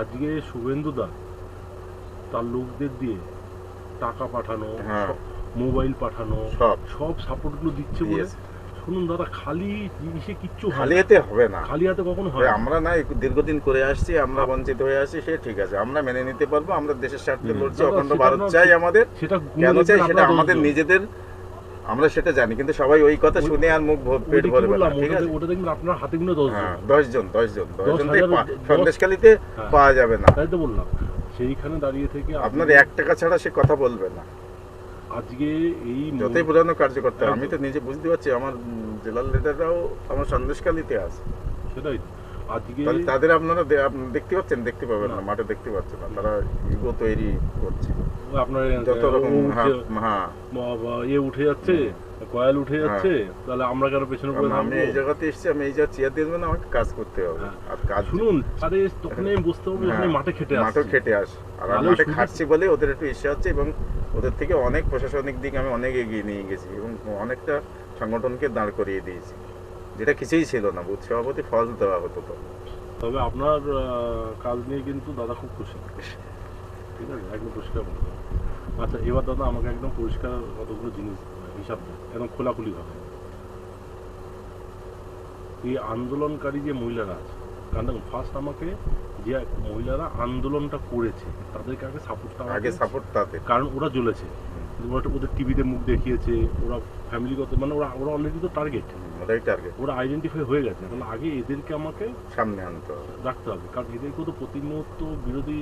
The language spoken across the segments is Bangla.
আজকে শুভেন্দু দা তার লোকদের দিয়ে টাকা পাঠানো, মোবাইল পাঠানো, সব সাপোর্টগুলো দিচ্ছে বলে শুনুন দাদা, খালি জিনিসে কিচ্ছু খালি হাতে হবে না, খালি হাতে কখনো হয় আমরা না দীর্ঘদিন করে আসছি, আমরা বঞ্চিত হয়ে আসছি, সে ঠিক আছে, আমরা মেনে নিতে পারবো, আমরা দেশের স্বার্থে লড়ছি, অখণ্ড ভারত চাই আমাদের, কেন চাই সেটা আমাদের নিজেদের, আমরা সেটা জানি, কিন্তু সবাই ওই কথা শুনে আর মুখ পেট ভরবে না, ঠিক আছে? ওটা দেখবেন আপনার হাতে গুনে 10 জন সন্দেশখালীতে পাওয়া যাবে না, তাই তো বললাম। সেইখানে দাঁড়িয়ে থেকে আপনার 1 টাকা ছাড়া সে কথা বলবে না। আজকে এই যতই পুরানো কার্যকর্তা, আমি তো নিজে বুঝতে পারছি, আমার জেলার লিডাররাও আমার সন্দেশখালীতে আছে, সেটাই আজকে তাদের আপনারা দেখতে পাচ্ছেন, দেখতে পাবেন না, মাঠে দেখতে পাচ্ছেন না, তারা ইগো তৈরি করছে, আপনার যত রকম ইয়ে উঠে যাচ্ছে, কয়েল উঠে যাচ্ছে, তাহলে আমরা কেন পেছনে পড়ে থাকবো? আমি এই জায়গাতে এসেছি, আমি এই জায়গা চেয়ার দিয়ে দেবেন, আমাকে কাজ করতে হবে, আর কাজ শুনুন, আরে তখন আমি বুঝতে পারবো যখন মাঠে খেটে আসছি, মাঠে খেটে আসে, আর মাঠে খাটছি বলে ওদের একটু ইচ্ছা হচ্ছে, এবং ওদের থেকে অনেক প্রশাসনিক দিক আমি অনেক এগিয়ে নিয়ে গেছি, এবং অনেকটা সংগঠনকে দাঁড় করিয়ে দিয়েছি, যেটা কিছুই ছিল না, বুথ সভাপতি ফল দেওয়া হতো। তো তবে আপনার কাজ নিয়ে কিন্তু দাদা খুব খুশি, ঠিক আছে, একদম পরিষ্কার বলতে। আচ্ছা, এবার দাদা আমাকে একদম পরিষ্কার কতগুলো জিনিস হিসাব দেয়, একদম খোলাখুলি ভাবে। এই আন্দোলনকারী যে মহিলারা আছে, কারণ দেখুন, ফার্স্ট আমাকে যে মহিলারা আন্দোলনটা করেছে তাদেরকে আগে সাপোর্ট তাদের, কারণ ওরা জ্বলেছে, ওদের টিভিতে মুখ দেখিয়েছে, ওরা ফ্যামিলিগত, মানে ওরা অলরেডি তো টার্গেট, ওরা আইডেন্টিফাই হয়ে গেছে, তাহলে আগে এদেরকে আমাকে সামনে আনতে রাখতে হবে, কারণ এদেরকেও তো প্রতিনিয়ত বিরোধী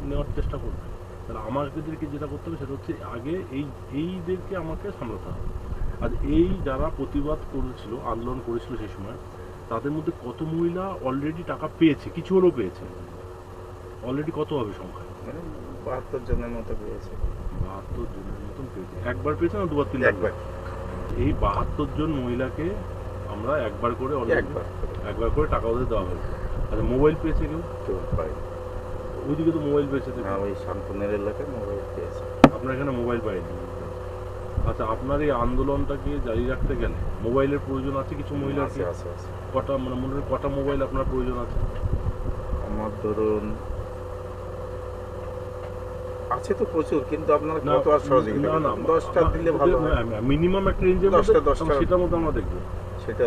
নেওয়ার চেষ্টা করবে। তাহলে আমাদেরকে যেটা করতে হবে সেটা হচ্ছে আগে এইদেরকে আমাকে সামলাতে হবে। আর এই যারা প্রতিবাদ করেছিল, আন্দোলন করেছিল সেই সময়, তাদের মধ্যে কত মহিলা অলরেডি টাকা পেয়েছে, কিছু হলেও পেয়েছে, অলরেডি কত হবে সংখ্যা? 72 জনের মতো পেয়েছে। 72 জনের মতন পেয়েছে। একবার পেয়েছে না দুবার তিনবার? এই 72 জন মহিলাকে আমরা একবার করে একবার করে টাকা ওদের দেওয়া হয়েছে। আচ্ছা, মোবাইল পেয়েছে কেউ? ওইদিকে তো মোবাইল পেয়েছে, ওই শান্তনের এলাকায় মোবাইল পেয়েছে, আপনার এখানে মোবাইল পাইনি। আচ্ছা, আপনার এই আন্দোলনটাকে জারি রাখতে গেলে মোবাইলের প্রয়োজন আছে কিছু মহিলার? কটা, মানে মনে হয় কটা মোবাইল আপনার প্রয়োজন আছে? আমার ধরুন আছে তো প্রচুর, কিন্তু আপনারা কত আর সহযোগিতা করবেন? 10টা দিলে ভালো হয়, মিনিমাম একটা রেঞ্জের মধ্যে 10টা, সেটার মধ্যে আমরা দেখব, সেটা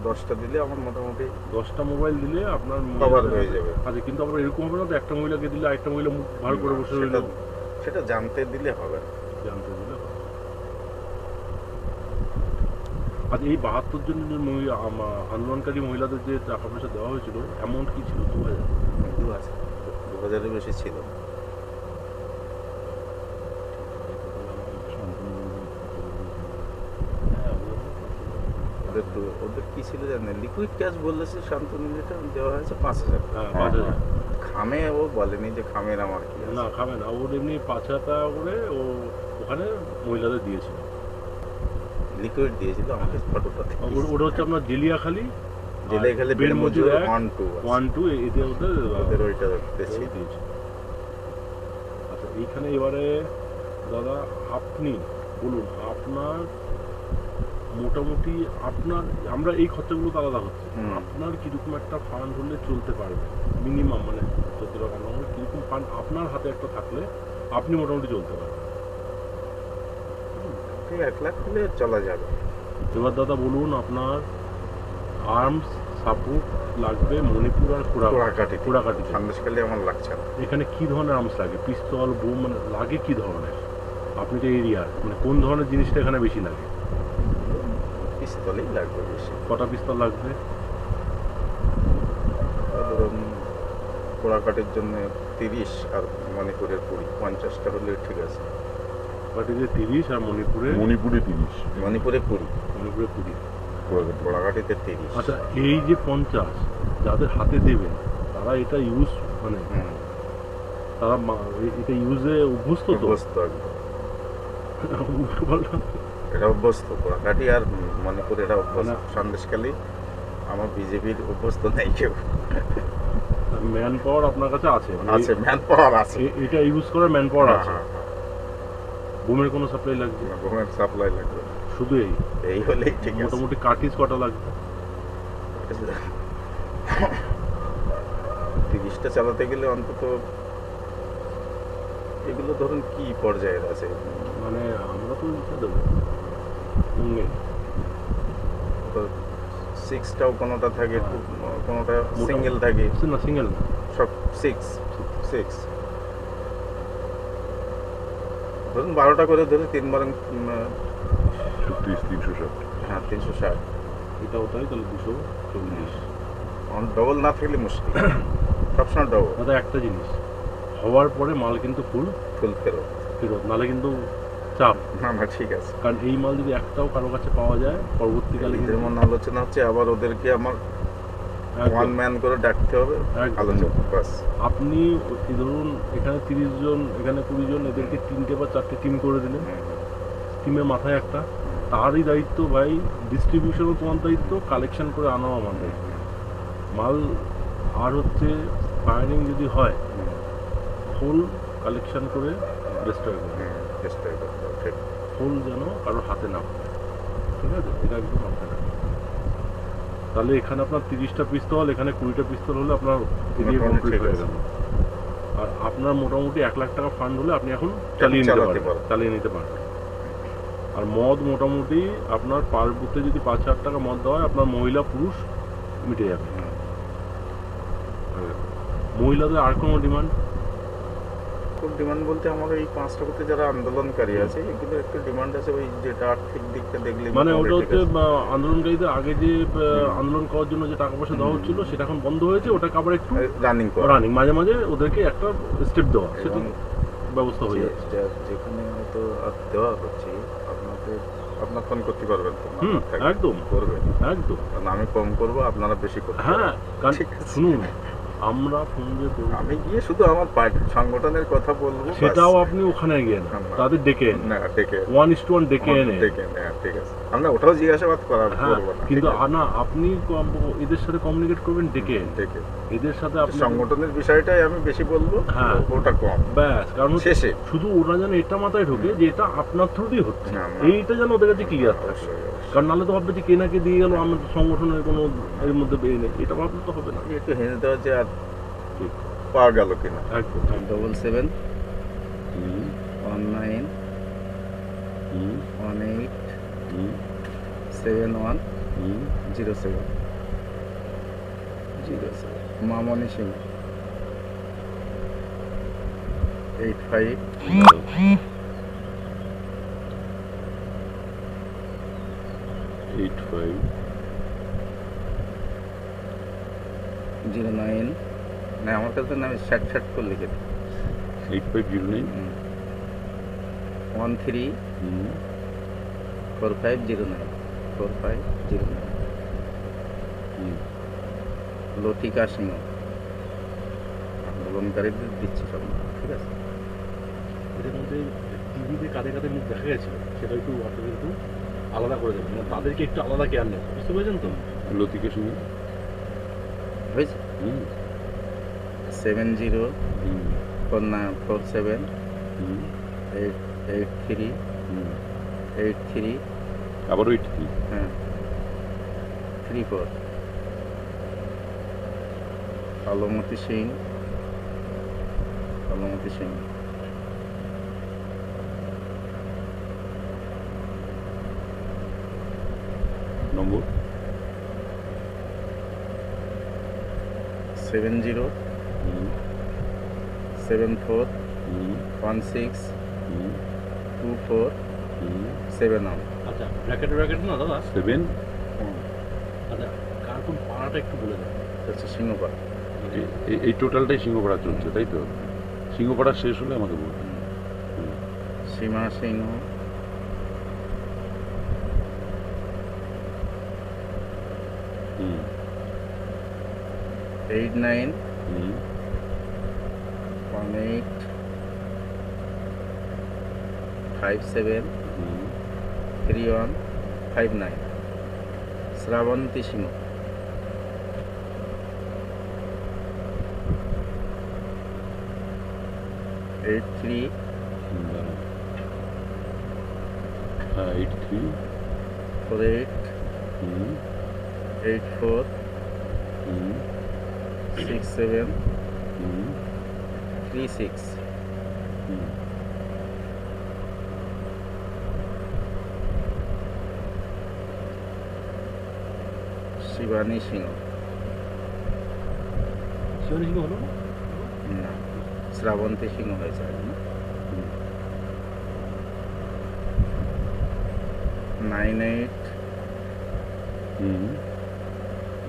10টা দিলে আমার মোটামুটি 10টা মোবাইল দিলে আপনার কভার হয়ে যাবে। আচ্ছা, কিন্তু আমরা এরকম হবে না তো একটা মহিলাকে দিলে আরেকটা মহিলা মুখ ভার করে বসে রইল, সেটা জানতে দিলে হবে, জানতে দিলে হবে। আচ্ছা, এই 72 জন আন্দোলনকারী মহিলাদের যে টাকা পয়সা দেওয়া হয়েছিল, অ্যামাউন্ট কি ছিল? 2000 বেশি ছিল। ওদের কি ছিল জানেন, লিকুইড ক্যাশ বলেছে, শান্তনীটা দেওয়া হয়েছে 5000 টাকা। খামে ও বলেনি যে খামের আমার কি আছে, না খামে না, ওর এমনি 5000 টাকা করে ও ওখানে মহিলাদের দিয়েছিল, লিকুইড দিয়েছিল আমাকে ফটোটা। ওটা হচ্ছে আপনার জেলিয়াখালী বেল মজুর 1 2 এতে ওদের ওইটা দিয়েছিল। আচ্ছা, এইখানে এবারে দাদা আপনি বলুন, আপনার মোটামুটি আপনার, আমরা এই খরচাগুলো তো আলাদা হচ্ছে, আপনার কিরকম একটা ফান্ড হলে চলতে পারবে মিনিমাম, মানে 14 টাকা নম্বর কিরকম ফান্ড আপনার হাতে একটা থাকলে আপনি মোটামুটি চলতে পারবেন? 1 লাখ হলে চলা যাবে। এবার দাদা বলুন, আপনার আর্মস সাপোর্ট লাগবে মণিপুর আর কোড়াকাটি, সন্দেশখালী আমার লাগছে না। এখানে কি ধরনের আর্মস লাগে? পিস্তল, বোম, মানে লাগে কি ধরনের? আপনি তো এরিয়ার, মানে কোন ধরনের জিনিসটা এখানে বেশি লাগে? পিস্তলই লাগবে বেশি। কটা পিস্তল লাগবে? ধরুন কোড়াকাটির জন্য 30 আর মণিপুরের 20, 50টা হলে ঠিক আছে। কোড়াকাটিতে 30 আর মণিপুরে 30, মণিপুরে 20, কোড়াকাটিতে 30। আচ্ছা, এই যে 50 যাদের হাতে দেবেন, তারা এটা ইউজ, মানে তারা এটা ইউজে অভ্যস্ত তো? এটা অভ্যস্ত, কোড়াকাটি আর মণিপুর এটা অভ্যস্ত। সন্দেশখালী আমার বিজেপির অভ্যস্ত নেই কেউ। ম্যান পাওয়ার আপনার কাছে আছে? ম্যান পাওয়ার আছে, এটা ইউজ করার ম্যান পাওয়ার আছে। বোমের কোনো সাপ্লাই লাগবে? বোমের সাপ্লাই লাগবে, শুধু এই হলেই ঠিক আছে। মোটামুটি কার্টিজ কটা লাগবে? 30টা চালাতে গেলে অন্তত এগুলো ধরুন কি পর্যায়ের আছে? মানে আমরা তো লিখে দেবো সঙ্গে 6টাও কোনোটা থাকে, কোনোটা মোটা- সিঙ্গেল থাকে, না সিঙ্গেল না, সব 6 ধরুন 12টা করে ধরে 3 বারং 360 হ্যাঁ 360। এটাও তাই, তাহলে 240। ডবল না থাকলে মুশকিল, সবসময় ডবল। দাদা একটা জিনিস, হওয়ার পরে মাল কিন্তু ফুল ফুল ফেরত। ফেরত, নাহলে কিন্তু চাপ। না না ঠিক আছে, কারণ এই মাল যদি একটাও কারো কাছে পাওয়া যায় পরবর্তীকালে কিন্তু যেমন আলোচনা হচ্ছে, আবার ওদেরকে আমার একদম। ওয়ান ম্যান করে ডাকতে হবে একদম। আলোচনা, বাস। আপনি এই ধরুন এখানে 30 জন, এখানে 20 জন, এদেরকে 3টে বা 4টে টিম করে দিলেন, টিমের মাথায় একটা, তারই দায়িত্ব ভাই, ডিস্ট্রিবিউশনও তোমার দায়িত্ব, কালেকশন করে আনাও আমার দায়িত্ব। মাল আর হচ্ছে ফায়ারিং যদি হয় ফুল কালেকশন করে ডিস্ট্রয় করে, চেষ্টা করতে হবে, ঠিক। ফুল যেন কারোর হাতে না পড়ে, ঠিক আছে? এটা একদম মাথায় রাখবেন। তাহলে এখানে আপনার 30টা পিস্তল, এখানে 20টা পিস্তল হলে আপনার এরিয়া মোটামুটি কমপ্লিট ঠিক হয়ে আছে। গেল। আর আপনার মোটামুটি 1 লাখ টাকা ফান্ড হলে আপনি এখন চালিয়ে নিতে চালাতে পারবেন, পারবেন। চালিয়ে নিতে পারবেন। আর মদ মোটামুটি আপনার পার বুথে যদি 5,000 টাকা মদ দেওয়া হয়, আপনার মহিলা পুরুষ মিটে যাবে। মহিলাদের আর কোনো ডিমান্ড? খুব ডিমান্ড বলতে আমার এই 5টা করতে যারা আন্দোলনকারী আছে, এগুলো একটু ডিমান্ড আছে, ওই যেটা আর্থিক দিকটা দেখলে মানে ওটা মোটামুটি হচ্ছে ঠিক আছে। আন্দোলনকারীদের আগে যে আন্দোলন করার জন্য যে টাকা পয়সা দেওয়া হচ্ছিল সেটা এখন বন্ধ হয়েছে, ওটাকে আবার একটু রানিং করা রানিং, মাঝে মাঝে ওদেরকে একটা স্টেপ দেওয়া, সেটা এবং ব্যবস্থা হয়ে যাচ্ছে। যেখানে হয়তো আর দেওয়া হচ্ছে, আপনার ফোন করতে পারবেন তো? হুম, আপনার থাকে, একদম করবেন। একদম। কারণ আমি কম করবো, আপনারা বেশি করবেন। হ্যাঁ, কারণ ঠিক আছে। শুনুন, আমরা ফোন যে করবো আমি গিয়ে শুধু আমার পার্টির সংগঠনের কথা বলবো, বাস। সেটাও আপনি ওখানে গিয়ে না, না। তাদের ডেকে এনে না ডেকে 1:1 ডেকে এনে, ডেকে হ্যাঁ ঠিক আছে, আমরা ওটাও জিজ্ঞাসাবাদ করা হ্যাঁ, করবো না, কিন্তু ঠিক আছে? না, আপনি এদের সাথে কমিউনিকেট করবেন ডেকে এনে, ডেকে এদের সাথে আপনি সংগঠনের বিষয়টাই আমি বেশি বলবো, হ্যাঁ। ওটা কম। ব্যাস, কারণ হচ্ছে শেষে শুধু ওরা যেন এটা মাথায় ঢোকে যে এটা আপনার থ্রুতেই হচ্ছে, না, না। এইটা যেন ওদের কাছে ক্লিয়ার থাকে। অবশ্যই, অবশ্যই। কারণ নাহলে তো ভাববে যে কে নাকে দিয়ে গেল, আমাদের সংগঠনের কোনো এর মধ্যে বেরিয়ে নেই, এটা ভাবলে তো হবে না। একটু হেঁটে দেওয়া যে আর ঠিক, পাওয়া গেল কিনা। একদম। 77 হুম 19 হুম 18 হুম 71 হুম 07 মামনি সিং 85 85 09 না, আমার কাছে না, আমি 60 করে লিখে দিই। 8509 13 হুম 4509 4509 হুম লতিকা সিংহ, আন্দোলনকারীদের দিচ্ছি সব, ঠিক আছে? এদের মধ্যে টিভিতে কাদের কাদের মুখ দেখা গেছিল সেটা একটু আপনাদের একটু আলাদা করে দেবেন, মানে তাদেরকে একটু আলাদা কেয়ার নেবেন, বুঝতে পেরেছেন তো? লতিকা সিং হয়েছে? হুম 70 হুম 47 হুম 83 হুম 83 আবার 83 হ্যাঁ 34 আলমতি সিং নম্বর 70 হুম 74 হুম 16 হুম 24 হুম 71। আচ্ছা, ব্র্যাকেট না দাদা, 7 আচ্ছা কার কোন পাড়াটা একটু বলে দেন। হচ্ছে সিংহপাড়া। এই টোটালটাই সিংহপাড়া চলছে, তাই তো? সিংহপাড়া শেষ হলে আমাকে বলবেন। সীমা সিংহ হুম 89 হুম 18 57 হুম 31 59 শ্রাবন্তী সিংহ 83 হুম, দাঁড়াও। হ্যাঁ 83 48 হুম 84 হুম 67 36 শিবানী সিংহ শিবানী সিংহ হলো না? না শ্রাবন্তী সিংহ হয়েছে আগে না 98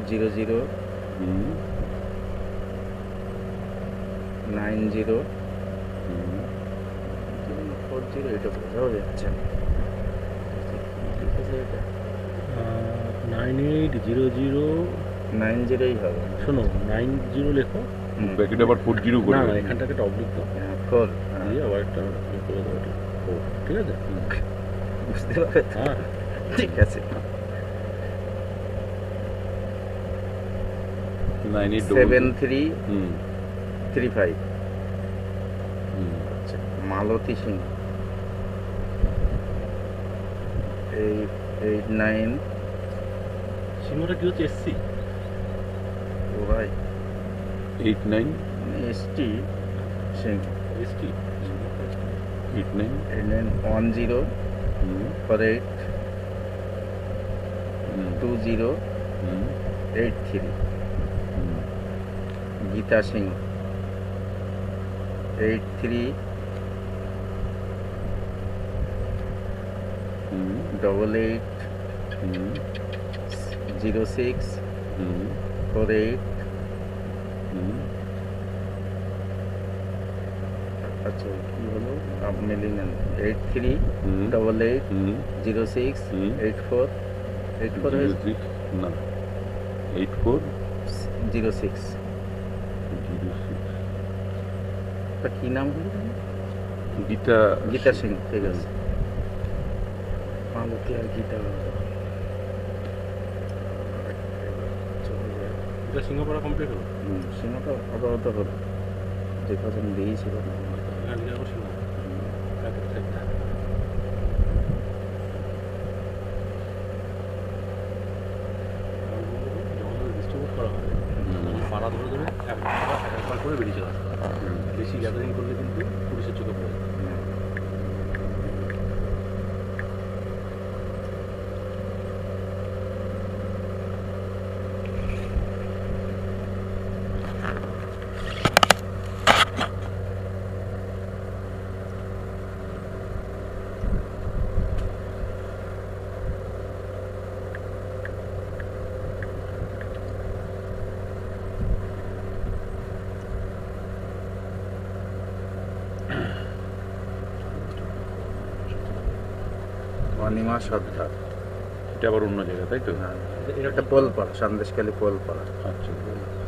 00 90 40 এটা বোঝাও যাচ্ছে না। ঠিক আছে এটা 9800 90ই হবে শোনো 90 লেখো ব্যাকেট আবার 40 করে না না এখানটাকে একটা অবলিক দাও 4 দিয়ে আবার একটা করে দাও এটা 4 ঠিক আছে বুঝতে পারবে তো? হ্যাঁ ঠিক আছে 7335 আচ্ছা মালতী সিংহ 89 সিংহটা কি হচ্ছে এসসি ওরাই 89 এসটি সিংহ এসটি 89 10 48 20 83 গীতা সিংহ 83 88 06 48 আচ্ছা কি হলো আপনি লিখলেন 83 88 06 84 84 হয়েছে? না 84 06 তা কি নাম হলো গীতা গীতা সিংহ ঠিক আছে মালতী আর গীতা এটা সিংহপাড়া কমপ্লিট হলো সিংহটা আপাতত হলো যে কজন দিয়েছিল এখানে লিখে সিংহ যখন ডিস্ট্রিবিউট করা হয় পাড়া ধরে ধরে একবার করে বেরিয়ে চলে আসতে হয়। বেশি গ্যাদারিং করলে কিন্তু পুলিশের চোখে পড়ে যায়। অনিমা সর্দার এটা আবার অন্য জায়গা তাই তো হ্যাঁ এটা পোলপাড়া সন্দেশখালী পোলপাড়া আচ্ছা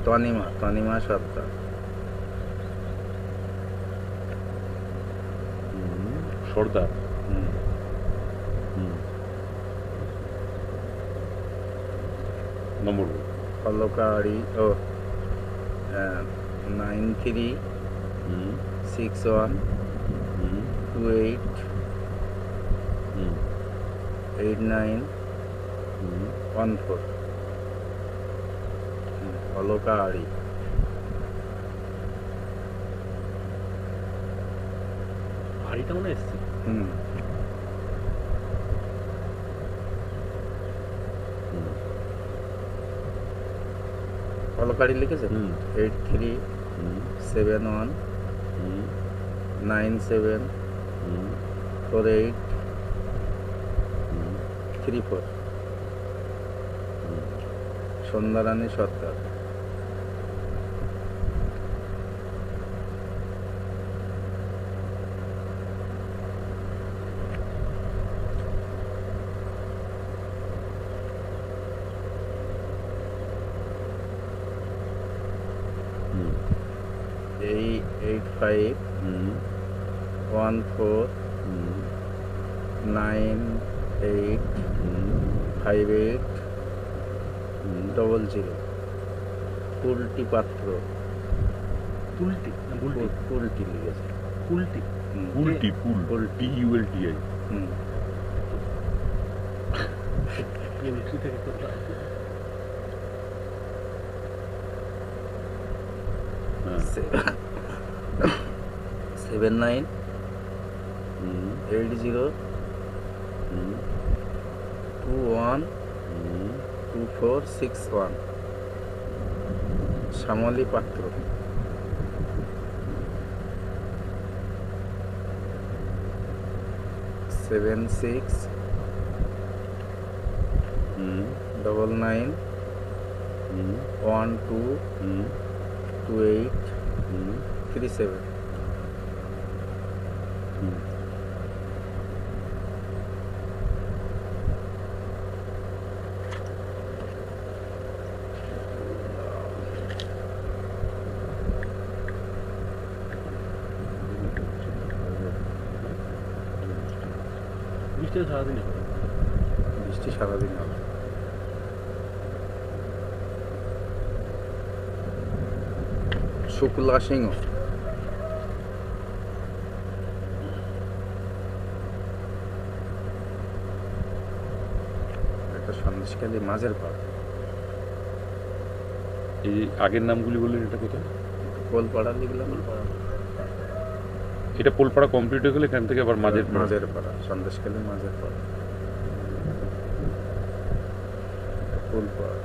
তনিমা সর্দার সর্দার নম্বর অলকারি ও 93 61 28 89 14 অলকারি হাড়িটা মনে এসছে অলকারি লিখেছে 83 71 97 48 34 সন্ধ্যারানী সর্দার এই 85 14 98 58 00 কুলটি পাত্র তুলটি না বুলটি কুলটি লিখেছে কুলটি পুলটি ইউএলটিআই পুলটি থেকে কোথায় হ্যাঁ 79 হুম 80 হুম 21 হুম 2461 শ্যামলী পাত্র। 76 হুম 99 হুম 12 হুম 28 হুম 37। হুম বৃষ্টি সারাদিন হবে। বৃষ্টি সারাদিন হবে। শুক্লা সিংহ, একটা সন্দেশখালী মাঝের পাড়। এই আগের নামগুলি বললেন, এটা কোথায়? কোলপাড়া লিখলাম, এটা পোলপাড়া কমপ্লিট হয়ে গেলে এখান থেকে আবার মাঝের পাড়া। মাঝের পাড়া, সন্দেশখালী মাঝের পাড়া, কোলপাড়া।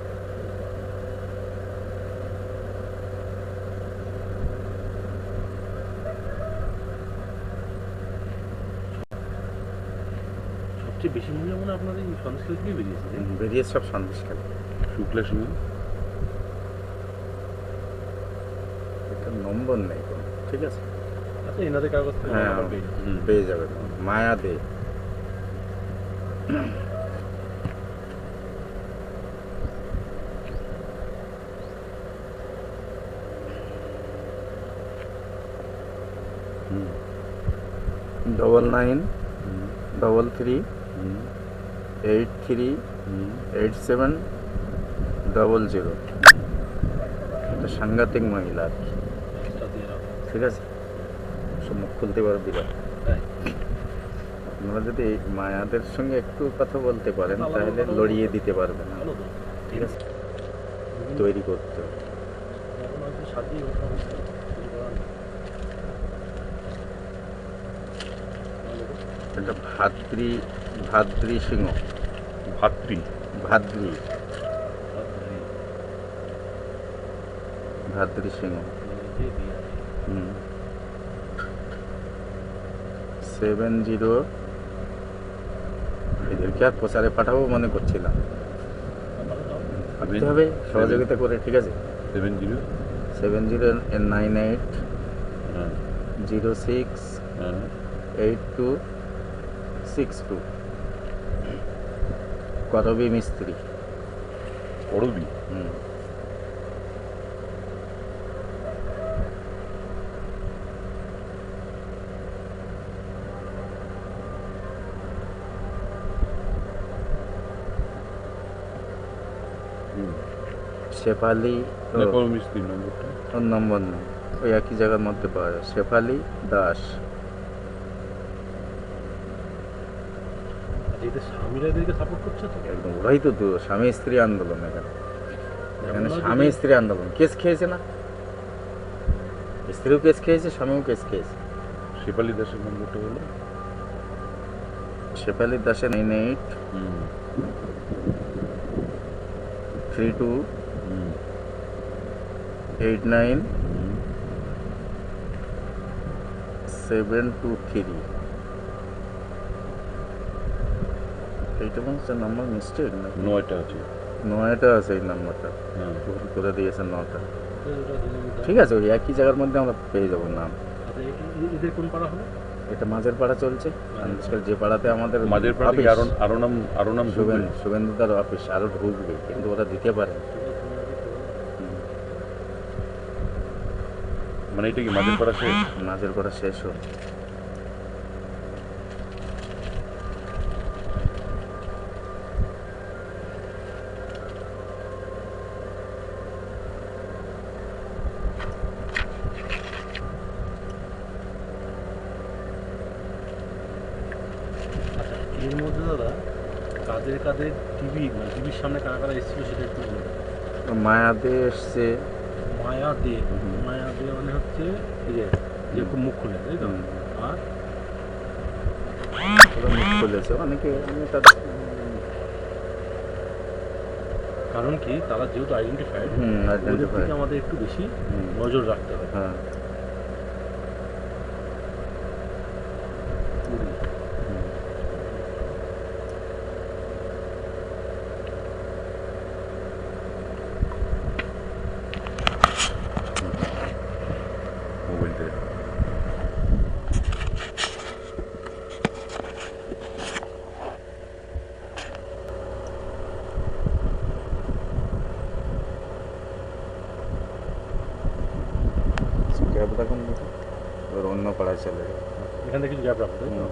সবচেয়ে বেশি মূল্য মানে আপনার এই সন্দেশখালী থেকে বেরিয়েছে, তাই না? বেরিয়ে সব সন্দেশখালী। শুক্লা সিংহ একটা নম্বর নেই কোনো, ঠিক আছে? আচ্ছা, এনাদের কাগজ থেকে হ্যাঁ নাম্বার পেয়ে যাবেন। পেয়ে যাবে। মায়া দে, হুম 99 হুম 33 হুম 83 হুম 87 00। একটা সাংঘাতিক মহিলা আর কি, এক্সট্রা দিয়ে রাখো। ঠিক আছে? সব মুখ খুলতে পারো বিরাট। তাই? আপনারা যদি এই মায়াদের সঙ্গে একটু কথা বলতে পারেন ভালো, তাহলে ভালো, লড়িয়ে দিতে পারবেন, ভালো তো। ঠিক আছে? তৈরি করতে হবে। এখন হয়তো সাজিয়ে ওঠা হচ্ছে। কিছু করার নেই। এটা ভাদ্রি সিংহ, ভাতৃ ভাদ্রি ভাদ্রি সিংহ। 70, এদেরকে আর প্রচারে পাঠাবো মনে করছিলাম, ভাবতে হবে সহযোগিতা করে, ঠিক আছে? 70 7098 হ্যাঁ 06 হ্যাঁ 8262 করবি মিস্ত্রি। করবি হুম। হুম শেফালি, নেপাল মিস্ত্রি নম্বরটা। ওর নম্বর নেই, ওই একই জায়গার মধ্যে পাওয়া যায়। শেফালি দাস। আচ্ছা, এদের স্বামীরা এদেরকে সাপোর্ট করছে তো? একদম ওরাই তো স্বামী স্ত্রী আন্দোলন এখানে। এখানে এমন নয় যে- স্বামী স্ত্রী আন্দোলন, কেস খেয়েছে না? স্ত্রীও কেস খেয়েছে, স্বামীও কেস খেয়েছে। শেফালি দাসের নম্বরটা হলো শেফালি দাসের 98 হুম 32 হুম 89 হুম 723। এইটা হচ্ছে নাম্বার মিস্টেক না? 9টা আছে। 9টা আছে এই নাম্বারটা, হ্যাঁ ভুল করে দিয়েছে 9টা। ওটা দুজনে ঠিক আছে, ওই একই জায়গার মধ্যে আমরা পেয়ে যাবো নাম। আচ্ছা, এদের কোন পাড়া হলো? এটা মাঝের পাড়া চলছে, আজকাল যে পাড়াতে আমাদের মাঝের পাড়া থেকে অফিস, আরো নাম ঢুকবে। শুভেন্দুদার অফিস আরো ঢুকবে, কিন্তু ওরা দিতে পারে না। মানে এটা কি মাঝের পাড়া শেষ? মাঝের পাড়া শেষ হল। আচ্ছা, এর মধ্যে দাদা কাদের টিভি, মানে টিভির সামনে কারা কারা এসেছিল সেটা একটু বলে দেন। মায়াদে এসছে, মায়া দে মানে হচ্ছে এই যে খুব মুখ খুলে, তাই তো? আর ওরা মুখ খুলেছে অনেকে, আমি কারণ কি, তারা যেহেতু আইডেন্টিফাইড, ওদের থেকে আমাদের একটু বেশি নজর রাখতে হবে। হ্যাঁ মোবাইল থেকে গ্যাপ রাখুন দেখি, ওর অন্য পাড়ায় চলে যাবে। এখান থেকে কিছু গ্যাপ রাখো, তাই তো?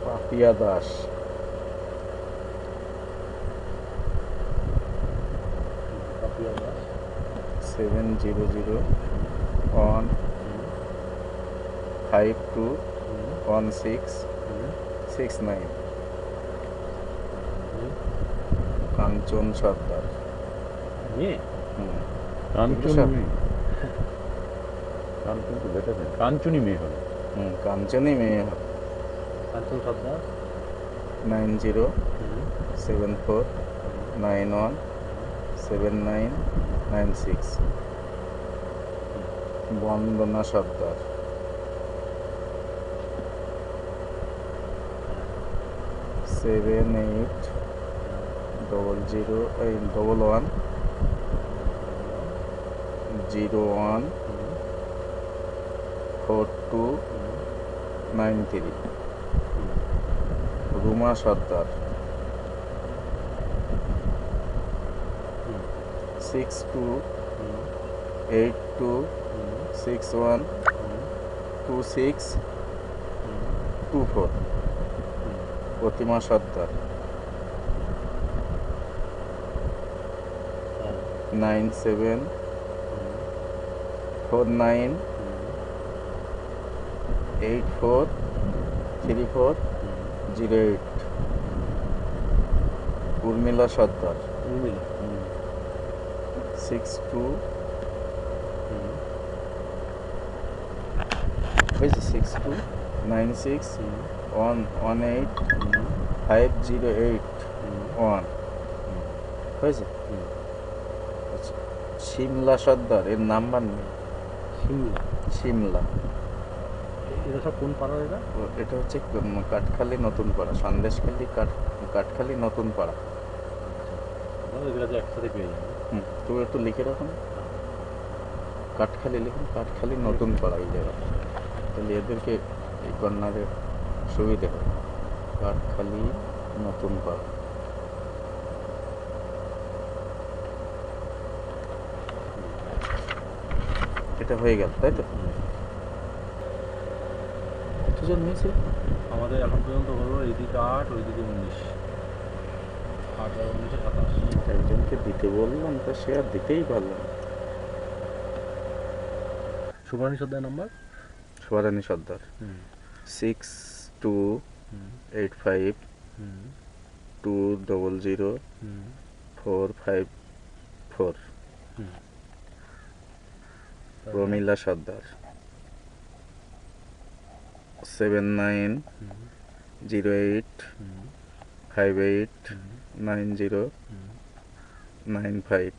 পাপিয়া দাস, পাপিয়া দাস, 70015216669। কাঞ্চন সর্দার, মেয়ে কাঞ্চন মেয়ে, কাঞ্চন তো বেটা মেয়ে, কাঞ্চনই মেয়ে হবে। কাঞ্চনই মেয়ে হবে। কাঞ্চন সর্দার, 9074917996। বন্দনা সর্দার, 7811014293। রুমা সর্দার, 6282612624। প্রতিমা সর্দার, 9749843408। উর্মিলা সর্দার, 6296118508 হয়েছে। আচ্ছা, শিমলা সর্দার, এর নাম্বার নেই। শিমলা, এটা সব কোন পাড়ার? এটা হচ্ছে কাঠখালি নতুন পাড়া, সন্দেশখালি কাঠখালি নতুন পাড়া। এগুলো তো একসাথে পেয়ে যাবে। তুমি একটু লিখে রাখুন, কাঠখালি লিখুন, কাঠখালি নতুন পাড়া এই জায়গা, তাহলে এদেরকে এই কর্নারের সুবিধে হবে। কাঠখালি নতুন পাড়া। এটা হয়ে গেল, তাই তো? কতজন নিয়েছে আমাদের এখন পর্যন্ত হলো এইদিকে 8, ওইদিকে 19, 8 আর 19 27। একজনকে দিতে বললাম, তা সে আর দিতেই পারল না। সুবর্ণী সর্দার নাম্বার, সুবর্ণী সর্দার, 6285200454। প্রমিলা সর্দার, 7908589095।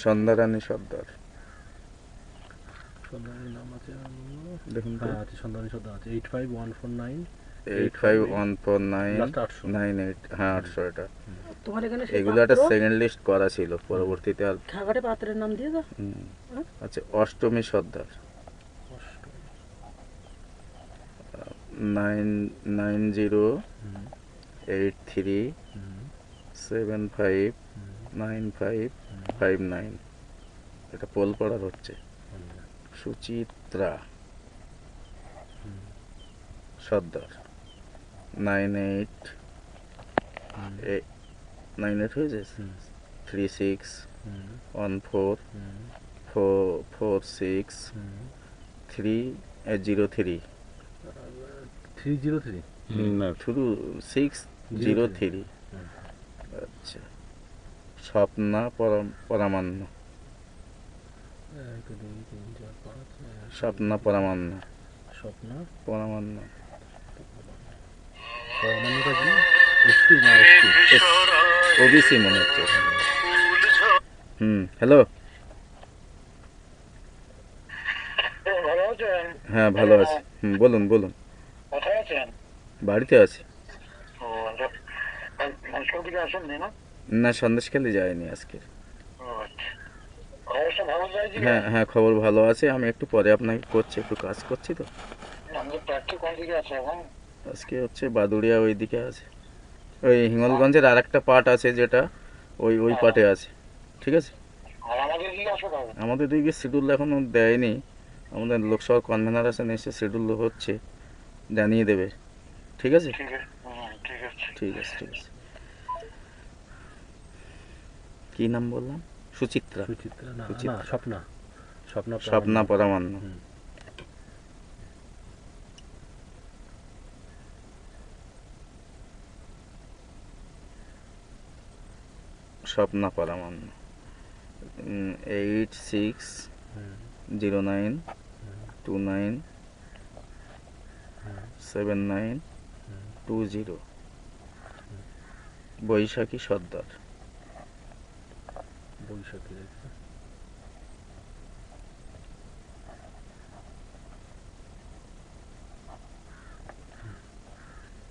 সন্ধ্যারানী সর্দার, সন্ধ্যারানীর নাম আছে দেখুন তো, আছে সন্ধ্যারানী সর্দার আছে 85149 8514998। হ্যাঁ 800। এটা তোমার এখানে এগুলো একটা সেকেন্ড লিস্ট করা ছিল, পরবর্তীতে আর খাবারে পাত্রের নাম দিয়ে দাও। আচ্ছা, অষ্টমী সর্দার, 9083759559। এটা পোলপাড়ার হচ্ছে। সুচিত্রা সর্দার 98 98 হয়েছে 36 14 46 303 303 না শুধু 603 আচ্ছা স্বপ্না পরামান্ন স্বপ্না পরামান্ন স্বপ্ন পরামান্ন পরমাণুটা কি এসটি না এসটি ওবিসি মনে হচ্ছে হ্যালো ভালো আছেন? হ্যাঁ ভালো আছি বলুন বলুন কোথায় আছেন? বাড়িতে আছি ও আজকাল থেকে আসেননি না? না সন্দেশখালি যায়নি আজকে ও আচ্ছা। অবশ্য ভালো চাইছি। হ্যাঁ হ্যাঁ খবর ভালো আছে আমি একটু পরে আপনাকে করছি একটু কাজ করছি তো আমাদের প্রার্থী কোন দিকে আছে এখন? আজকে হচ্ছে বাদুড়িয়া ওই দিকে আছে ওই হিঙ্গলগঞ্জের আর একটা পার্ট আছে যেটা ওই পার্টে আছে ঠিক আছে আর আমাদের দিকে আসো কবে? আমাদের দিকে শিডিউল এখনো দেয়নি আমাদের লোকসভার কনভেনার আছেন এসে শিডিউল হচ্ছে জানিয়ে দেবে ঠিক আছে ঠিক আছে, ঠিক আছে। ঠিক আছে ঠিক আছে কি নাম বললাম সুচিত্রা সুচিত্রা না সুচিত্রা। না স্বপ্না স্বপ্না স্বপ্না পরামান্ন স্বপ্না পরামান্ন 8609297920 বৈশাখী সর্দার বৈশাখী দেখছে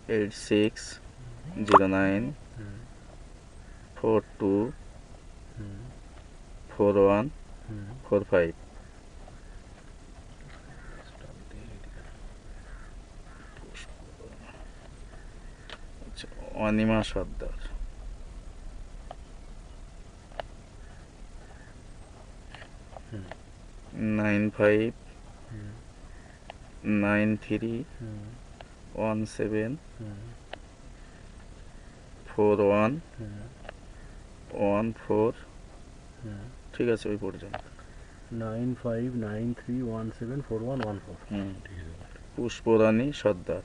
8609424145 অনিমা সর্দার 9593174114 ঠিক আছে ওই পর্যন্ত 9593174114 পুষ্পরানী সর্দার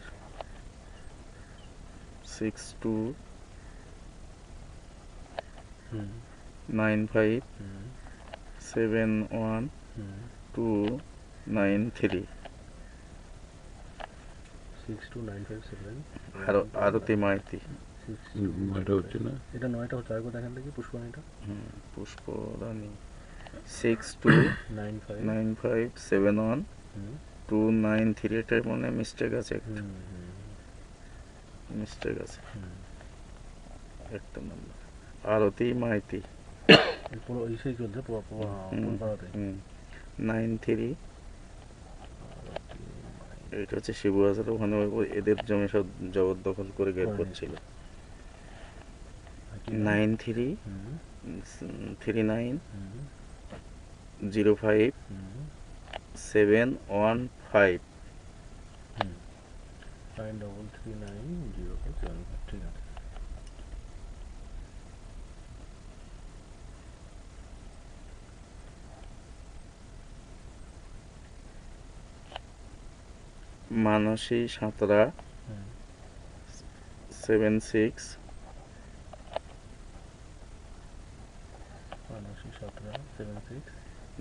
62957123 62957 আরতি মাইতি এটা হচ্ছে না এটা 9টা হচ্ছে আরেকবার দেখেন দেখি পুষ্পানিটা পুষ্পরানী 95 62957123 এটার মনে মিস্টেক আছে মিস্টেক আছে একটা নাম্বার আরতি মাইতি পুরো ইসেই চলছে পুরোপাড়াতে 93 এটা হচ্ছে শিবু হাজার ওখানে এদের জমি সব জবরদখল করে বের করছিল 93050715 9390 ঠিক আছে মানসী সাঁতরা 76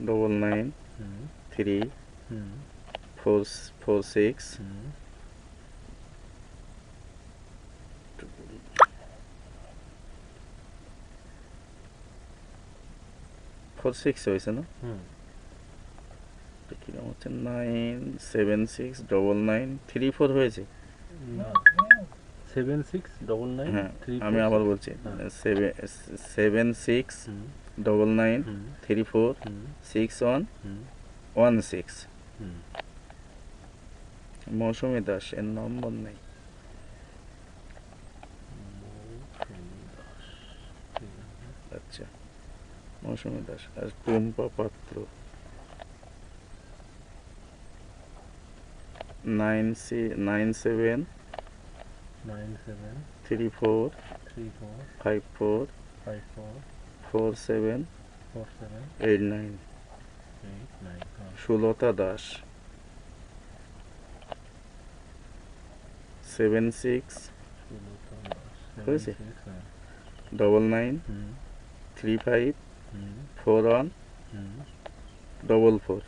993446 46 হয়েছে না কিরকম হচ্ছে 97699934 হয়েছে 7699 হ্যাঁ আমি আবার বলছি 7699346116 মৌসুমী দাস এর নম্বর নেই আচ্ছা মৌসুমী দাস আর টুম্পা পাত্র 97 97 34 34 54 54 47 47 89 89 সুলতা দাস 76 হয়েছে? 99 35 41 44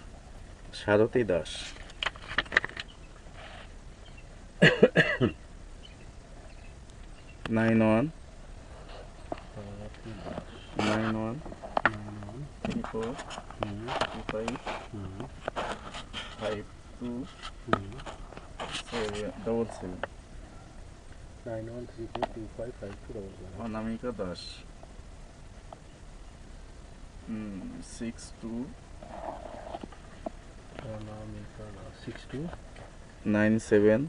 সারথী দাস 91 91 34 35 52 7 91342552 অনামিকা দাস 62 62 97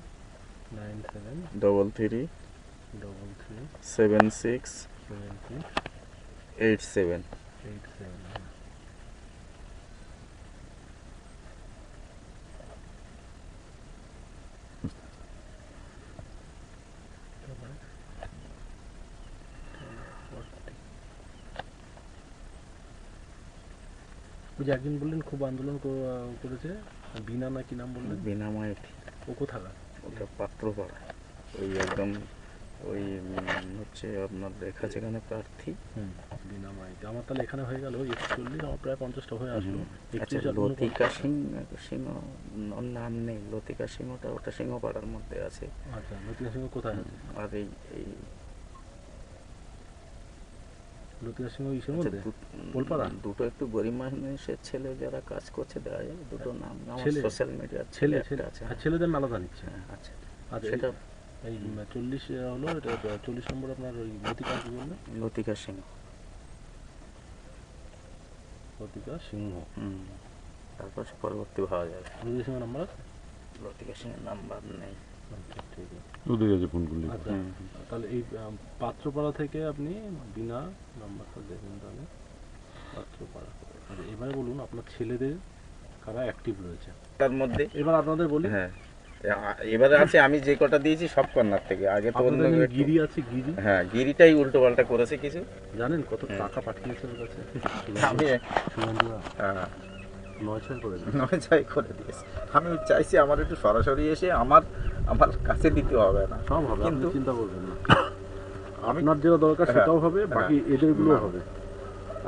97 33 33 76 76 87 87 ওই যে একদিন বললেন খুব আন্দোলন করেছে বিনা না কি নাম বললেন বিনা মাইতি ও কোথাকার ওটা পাত্রপাড়া ওই একদম ওই হচ্ছে আপনার লেখা যেখানে প্রার্থী বিনা মাইতি আমার তাহলে এখানে হয়ে গেল 41 আমার প্রায় 50টা হয়ে আসলো আচ্ছা 31 লতিকা সিংহ ওর নাম নেই লতিকা সিংহটা ওটা সিংহপাড়ার মধ্যে আছে আচ্ছা লতিকা সিংহ কোথায় আছে আর এই লতিকা সিংহ ইসের আচ্ছা, মধ্যে পোলপাড়া দুটো একটু গরিব মানুষের ছেলে যারা কাজ করছে দেওয়া যায় দুটো নাম আমার ছেলে? সোশ্যাল মিডিয়ার ছেলে একটা আছে আর ছেলেদের আলাদা নিচ্ছে হ্যাঁ, আচ্ছা আর সেটা এই 40 হলো এটা 40 নম্বর আপনার ওই লতিকা কি বললেন লতিকা সিংহ লতিকা সিংহ তারপর পরবর্তী ভাবা যাবে লতিকা সিংহ নাম্বার আছে লতিকা সিংহের নাম্বার নেই আচ্ছা ঠিক আছে ওদের কাছে ফোন করলে আচ্ছা তাহলে এই পাত্রপাড়া থেকে আপনি বিনা নাম্বারটা দেবেন তাহলে পাত্রপাড়া আচ্ছা এবারে বলুন আপনার ছেলেদের কারা অ্যাক্টিভ রয়েছে তার মধ্যে এবার আপনাদের বলি হ্যাঁ এবারে আছে আমি যে কটা দিয়েছি সব কর্নার থেকে আগে তো অন্য আপনাদের একটু- গিরি আছে গিরি হ্যাঁ গিরিটাই উল্টো পাল্টা করেছে কিছু জানেন কত টাকা পাঠিয়েছে ওর কাছে আমি সুগন্ধুরা 9 করে দিন নয় চাই করে দিয়েছি আমি চাইছি আমার একটু সরাসরি এসে আমার কাছে দিতে হবে না সব হবে আপনি কিন্তু চিন্তা করবেন না আমি আপনার যেটা দরকার হ্যাঁ, সেটাও হবে বাকি এদেরগুলো না। হবে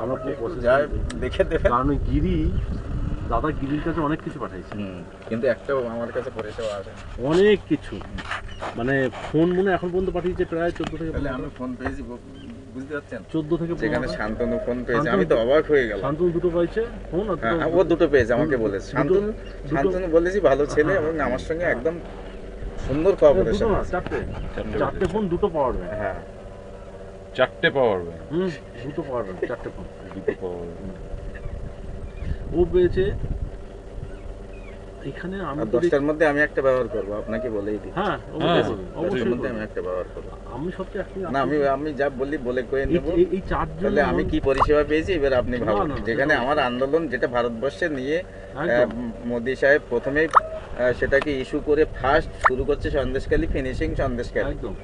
আমরা পুরো একটু process যাই করে দেব। দেখে দেবেন কারণ ওই গিরি দাদা গিরির কাছে অনেক কিছু পাঠাইছে কিন্তু একটাও আমার কাছে পরিষেবা আসে না। অনেক কিছু মানে ফোন মনে হয় এখন পর্যন্ত পাঠিয়েছে প্রায় 14 থেকে তাহলে 15 আমি ফোন পেয়েছি বুঝতে পারছেন 14 থেকে যেখানে 15 শান্তনু ফোন পেয়েছে আমি তো অবাক হয়ে গেলাম শান্তনু দুটো পাইছে ফোন আর হ্যাঁ দুটো- ও দুটো পেয়েছে আমাকে বলেছে দুটো- শান্তনু বলেছি ভালো ছেলে এবং আমার সঙ্গে একদম সুন্দর কোঅপারেশন দুটো না, চারটে ফোন দুটো পাওয়ার ব্যাংক হ্যাঁ 4টে পাওয়ার ব্যাংক দুটো পাওয়ার ব্যাংক চারটে ফোন দুটো পাওয়ার ও পেয়েছে এখানে আমি আর তো 10টার মধ্যে আমি একটা ব্যবহার করব আপনাকে বলেই দিই হ্যাঁ হ্যাঁ, অবশ্যই 10টার অবশ্যই মধ্যে আমি একটা ব্যবহার করব আমি সবচেয়ে active না আমি যা বলি বলে কয়ে নেব এই চারজন তাহলে আমি কি পরিষেবা পেয়েছি এবার আপনি না, ভাবুন না, না, যেখানে সেটা- আমার আন্দোলন যেটা ভারতবর্ষে নিয়ে একদম। মোদি সাহেব প্রথমেই সেটাকে ইস্যু করে ফার্স্ট শুরু করছে সন্দেশখালী ফিনিশিং সন্দেশখালী একদম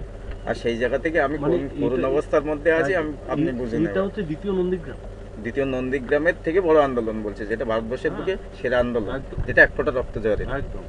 আর সেই জায়গা থেকে আমি মানে কোন করুণ এইটা- অবস্থার মধ্যে আছি আপনি বুঝে এটা নেবেন হচ্ছে দ্বিতীয় নন্দীগ্রাম দ্বিতীয় নন্দীগ্রামের থেকে বড় আন্দোলন বলছে যেটা ভারতবর্ষের হ্যাঁ। বুকে সেরা আন্দোলন একদম। যেটা এক ফোঁটা রক্ত ঝরে একদম